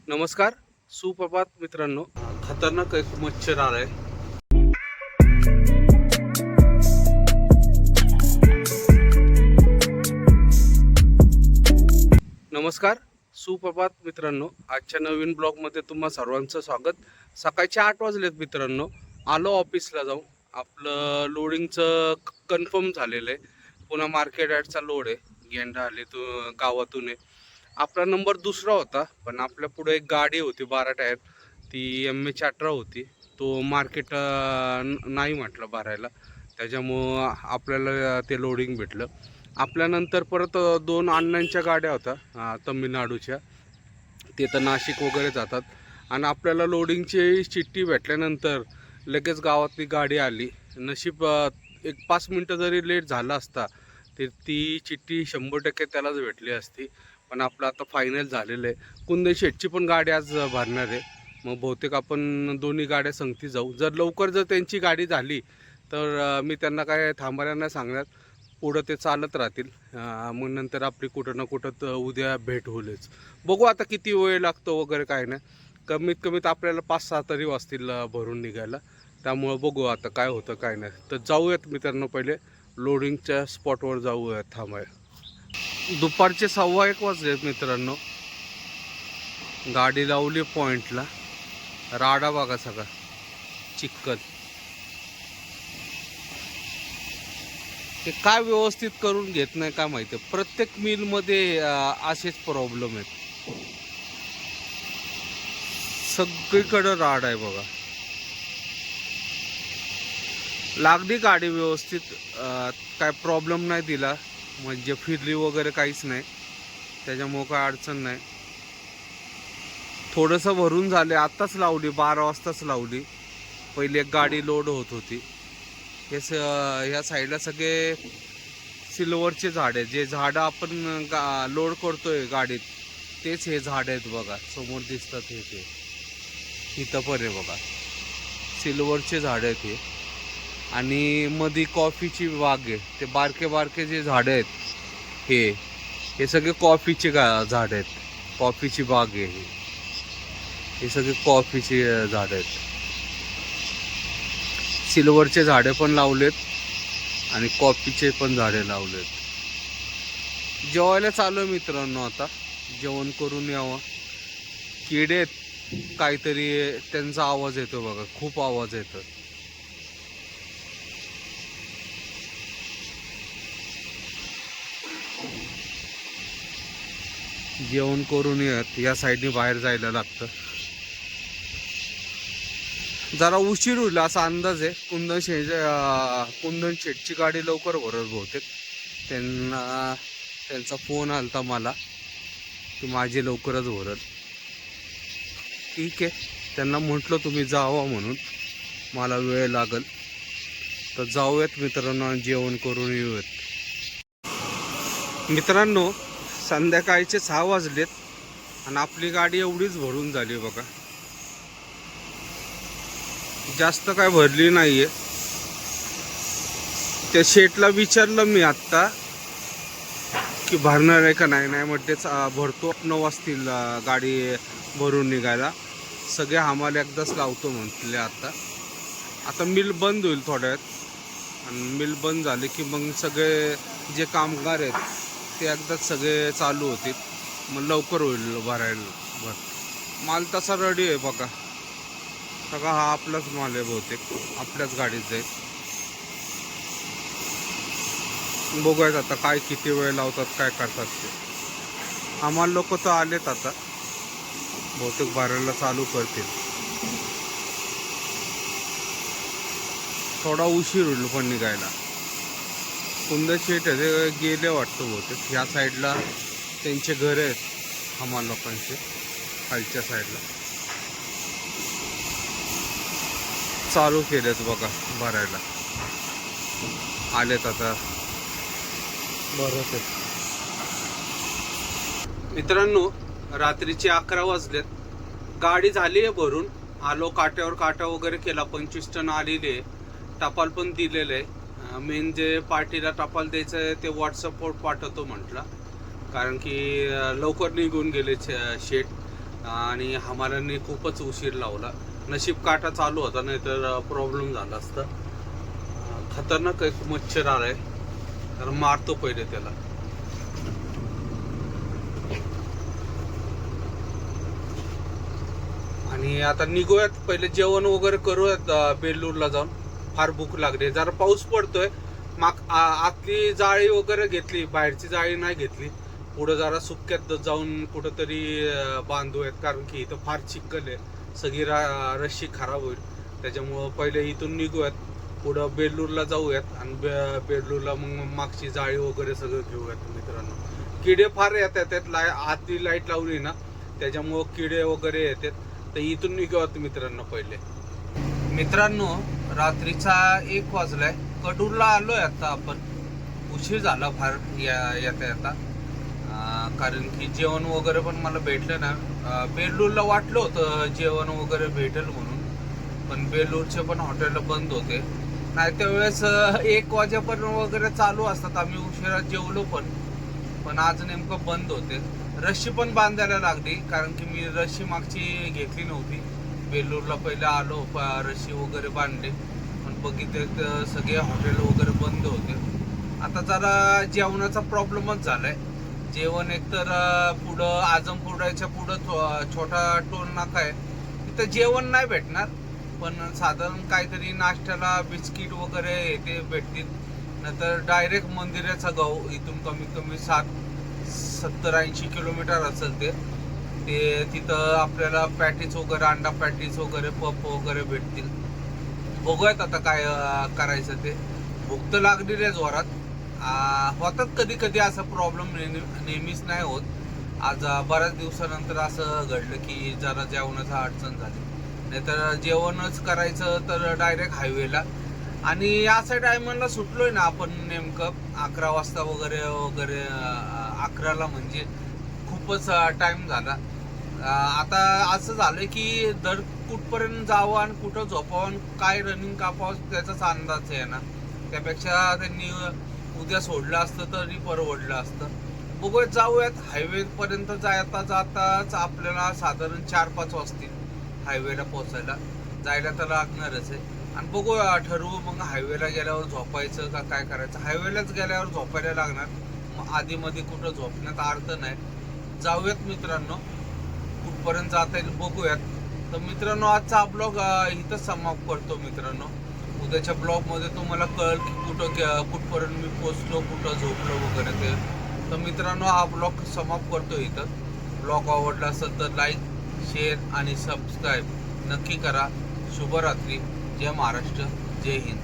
नमस्कार, सुप्रभात मित्रांनो. खतरनाक एक मच्छर आलाय. नमस्कार, सुप्रभात मित्रांनो. आजच्या नवीन ब्लॉगमध्ये तुम्हा सर्वांचं स्वागत. सकाळचे 8 वाजलेत मित्रांनो. आलो ऑफिसला जाऊन. आपलं लोडिंगचं कन्फर्म झालेलं आहे. पुन्हा मार्केट यार्डचा लोड आहे. गेंडा आले तो गावातून आहे. आपला नंबर दुसरा होता, पण आपल्या पुढे एक गाडी होती 12 टायर, ती MH18 होती. तो मार्केट नाही म्हटलं भरायला, त्याच्यामुळं आपल्याला ते लोडिंग भेटलं. आपल्यानंतर परत 2 अण्णांच्या गाड्या होत्या तमिळनाडूच्या, ते तर नाशिक वगैरे जातात. आणि आपल्याला लोडिंगची चिठ्ठी भेटल्यानंतर लगेच गावातली गाडी आली. नशीब एक 5 मिनटं जरी लेट झाला असता तर ती चिठ्ठी 100% त्यालाच भेटली असती. पण आपलं आता फायनल झालेलं आहे. कुंदन शेठची पण गाडी आज भरणार आहे. मग बहुतेक आपण दोन्ही गाड्या संगती जाऊ. जर त्यांची गाडी झाली तर मी त्यांना काय थांबायला नाही सांगणार, पुढं ते चालत राहतील. मग नंतर आपली कुठं ना कुठं उद्या भेट होईलच. बघू आता किती वेळ लागतो वगैरे काय नाही. कमीत कमीत आपल्याला 5-6 तरी वाजतील भरून निघायला. त्यामुळं बघू आता काय होतं काय नाही. तर जाऊयात मित्रांनो, पहिले लोडिंगच्या स्पॉटवर जाऊयात. थांबायला दुपारचे 1:15 वाजलेत मित्रांनो. गाडी लावली पॉइंटला. राडा बघा सगळा चिखल. ते काय व्यवस्थित करून घेत नाही काय माहिती. प्रत्येक मिलमध्ये असेच प्रॉब्लेम आहेत. सगळीकडे राड आहे बघा. लागली गाडी व्यवस्थित, काय प्रॉब्लेम नाही दिला, म्हणजे फिरली वगैरे काहीच नाही. त्याच्यामुळं काय अडचण नाही. थोडंसं भरून झाले. आत्ताच लावली, 12 वाजताच लावली. पहिली एक गाडी लोड होत होती. ह्या साईडला सगळे सिल्वरचे झाड आहेत. जे झाडं आपण लोड करतोय गाडीत, तेच हे झाड आहेत बघा. समोर दिसतात ते इथं पण आहे बघा, सिल्वरचे झाड आहेत हे. आणि मध्ये कॉफीची बाग आहे. ते बारके बारके जे झाडं आहेत हे सगळे कॉफीचे झाड आहेत. कॉफीची बाग आहे हे सगळे कॉफीची झाडं आहेत. सिल्वरचे झाडे पण लावलेत आणि कॉफीचे पण झाडे लावलेत. जेवायला चालू आहे मित्रांनो. आता जेवण करून यावं. किडे काहीतरी, त्यांचा आवाज येतो बघा, खूप आवाज येतो. जेवण करून या साईडने बाहेर जायला लागतं. जरा उशीर होईल असा अंदाज आहे. कुंदन शेठची गाडी लवकर भरत बहुतेक. त्यांचा फोन आलता मला की माझी लवकरच भरल. ठीक आहे, त्यांना म्हटलं तुम्ही जावा म्हणून, मला वेळ लागल. तर जाऊयात मित्रांनो, जेवण करून येऊयात. मित्रांनो, संध्याकाळचे 6 वाजलेत आणि आपली गाडी एवढीच भरून झाली बघा. जास्त काय भरली नाहीये. त्या शेटला विचारलं मी आत्ता की भरणार आहे का नाही. नाही म्हणतेच भरतो, 9 वाजतील गाडी भरून निघायला. सगळे हमाले एकदाच लावतो म्हटले. आता मिल बंद होईल थोड्यात, आणि मिल बंद झाले की मग सगळे जे कामगार आहेत ते एकदाच सगळे चालू होतील. मग लवकर होईल भरायला. माल तसा रेडी आहे बघा सगळा. हा आपलाच माल आहे बहुतेक, आपल्याच गाडीत जाईल. बघूयात आता काय किती वेळ लावतात, काय करतात ते. आम्हाला लोक तर आलेत आता, बहुतेक भरायला चालू करतील. थोडा उशीर होईल पण निघायला. कुंदन शेठ आहे, गेले वाटतं बहुतेक. ह्या साईडला त्यांचे घर आहेत आम्हाला लोकांचे, खालच्या साईडला. चालू केलेत बघा भरायला. आलेत आता भरत आहेत. मित्रांनो, रात्रीचे 11 वाजलेत. गाडी झाली आहे भरून. आलो काट्या वगैरे केला. 25 टन आलेली आहे. टपाल पण दिलेलं आहे. मेन जे पार्टीला टपाल द्यायचं आहे ते व्हॉट्सअपवर पाठवतो म्हटलं, कारण की लवकर निघून गेले शेट. आणि हमालांनी खूपच उशीर लावला. नशीब काटा चालू होता, नाही तर प्रॉब्लेम झाला असता. खतरनाक एक मच्छर आलाय, तर मारतो पहिले त्याला. आणि आता निघूयात, पहिले जेवण वगैरे करूयात बेलूरला जाऊन. फार भूक लागली, जरा पाऊस पडतोय. आतली जाळी वगैरे घेतली, बाहेरची जाळी नाही घेतली. पुढं जरा सुक्यात जाऊन कुठंतरी बांधूयात, कारण की इथं फार चिखल आहे. सगळी रस्सी खराब होईल. त्याच्यामुळं पहिले इथून निघूयात, पुढं बेलूरला जाऊयात आणि बेलूरला मग मागची जाळी वगैरे सगळं घेऊयात मित्रांनो. किडे फार येतात, आतली लाईट लावली ना, त्याच्यामुळं किडे वगैरे येतात. तर इथून निघूयात मित्रांनो पहिले. मित्रांनो, रात्रीचा 1 वाजलाय. कडूरला आलोय आता आपण. उशीर झाला फार येता येता, कारण की जेवण वगैरे पण मला भेटलं ना. बेलूरला वाटलं होतं जेवण वगैरे भेटेल म्हणून, पण बेलूरचे पण हॉटेल बंद होते. नाही त्यावेळेस 1 वाजेपर्यंत वगैरे चालू असतात. आम्ही उशिरा जेवलो पण आज नेमकं बंद होते. रस्सी पण बांधायला लागली, कारण की मी रस्सी मागची घेतली नव्हती. बेलूरला पहिले आलो, रस्सी वगैरे बांधले, पण बघितले तर सगळे हॉटेल वगैरे बंद होते. आता जरा जेवणाचा प्रॉब्लेमच झालाय. जेवण एकतर पुढं आजमपुराच्या पुढं छोटा टोल नाका आहे, तिथं जेवण नाही भेटणार. पण साधारण काहीतरी नाश्त्याला बिस्किट वगैरे ते भेटतील. नंतर डायरेक्ट मंदिराचा गाव, इथून कमीत कमी 70-80 किलोमीटर असेल ते. तिथं आपल्याला पॅटीस वगैरे, अंडा पॅटीस वगैरे, पप वगैरे भेटतील. बघूयात आता काय करायचं ते. भूक तर लागलेली आहे जोरात. होतात कधी कधी असा प्रॉब्लेम, नेहमीच नाही होत. आज बऱ्याच दिवसानंतर असं घडलं की जरा जेवणाची अडचण झाली. नाहीतर जेवणच करायचं तर डायरेक्ट हायवेला. आणि अशा टायमाला सुटलोय ना आपण नेमकं 11 वाजता वगैरे 11ला, म्हणजे खूपच टाइम झाला. आता असं झालं की दर कुठपर्यंत जावं आणि कुठं झोपावं, काय रनिंग कापावं त्याचाच अंदाज आहे ना. त्यापेक्षा त्यांनी उद्या सोडलं असतं तरी परवडलं असतं. बघूयात, जाऊयात. हायवे पर्यंत जाताच आपल्याला साधारण 4-5 वाजतील हायवेला पोहोचायला. जायला तर लागणारच आहे. आणि बघूया, ठरवू मग हायवेला गेल्यावर झोपायचं का काय करायचं. हायवेलाच गेल्यावर झोपायला लागणार, मग आधी मध्ये कुठं झोपण्यात अर्थ नाही. जाऊयात मित्रांनो, कुठपर्यंत जाता येईल बघूयात. तर मित्रांनो, आजचा ब्लॉग इथंच समाप्त करतो मित्रांनो. उद्याच्या ब्लॉगमध्ये तुम्हाला कळेल की कुठपर्यंत मी पोचलो, कुठं झोपलो वगैरे ते. तर मित्रांनो, हा ब्लॉग समाप्त करतो इथं. ब्लॉग आवडला असेल तर लाईक, शेअर आणि सबस्क्राईब नक्की करा. शुभरात्री. जय महाराष्ट्र, जय हिंद.